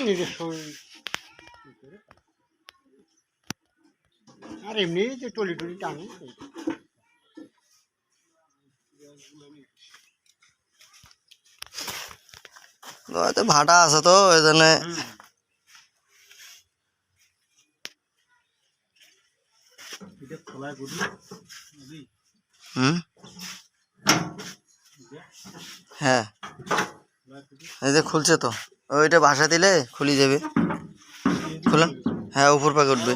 নিজের আর এমনি যে টলি টলি টানে ভাটা আছে তো এই জন্য হ্যাঁ এই যে খুলছে তো ওইটা ভাষা দিলে খুলি যাবে খুলেন হ্যাঁ উপর পাকে উঠবে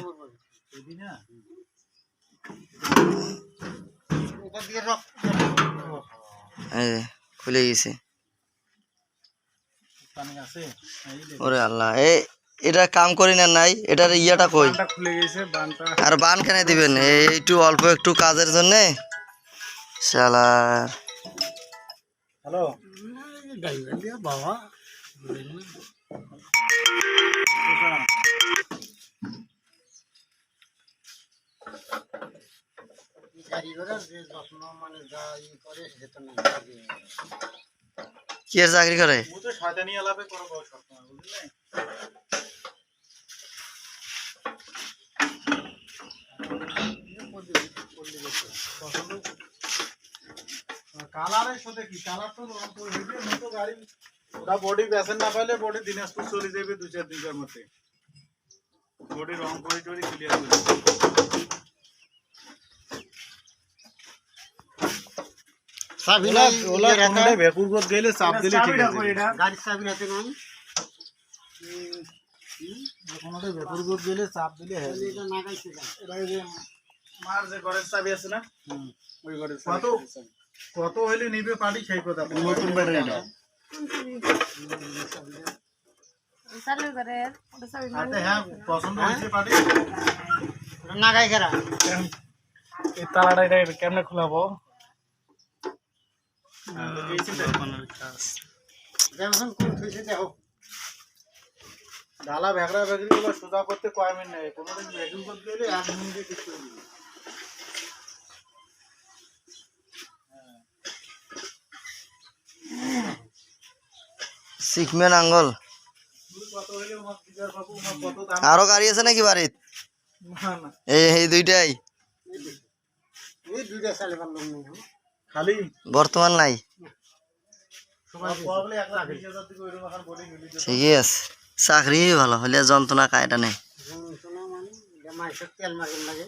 এই খুলে গেছে ওরে আল্লাহ এটা কাম করি না নাই এটার ইয়াটা কই আর বান কেন দিবেন এইটু অল্প একটু কাজের জন্য শালার হ্যালো বাবা কি আর চাকরি করে কালারের সাথে কি কালার তো মতো গাড়ি ওরা বডি বেসেন না পাইলে বডি দিনাজপুর চলে যাবে 2-4 দিনের মধ্যে বডি রং করে টরি ক্লিয়ার করে চাবি না ওলা কোনটা ভেকুরগত গেলে চাপ দিলে ঠিক আছে গাড়ির চাবি হাতে নাই কোনটা ভেকুরগত গেলে চাপ দিলে হয় এটা না গাইছে এটা যে মার যে ঘরের চাবি আছে না ওই ঘরের চাবি কত হইলে নিবে পাটি সেই কথা নতুন ব্যাটারিটা চালু করে ওটা চাবি আচ্ছা হ্যাঁ পছন্দ হইছে পাটি না গাই করা এই তালাটা এটা কেমনে খোলাবো এই চিন্তা বানানোর কাজ যেমন কোন থইছে দেখো ডালা ভেগড়া ভেগড়িগুলো সোজা করতে কয় মিনিট নেই কোনদিন ভ্যাকুম করতে গেলে 1 মিনিটে ঠিক করে দিবে সিকমেন আঙ্গল আরো গাড়ি আছে নাকি বাড়িত এই দুইটাই খালি বর্তমান নাই ঠিকই আছে চাকরি ভালো হলে যন্ত্রণা কায়টা নেই তেল মার্কেট লাগে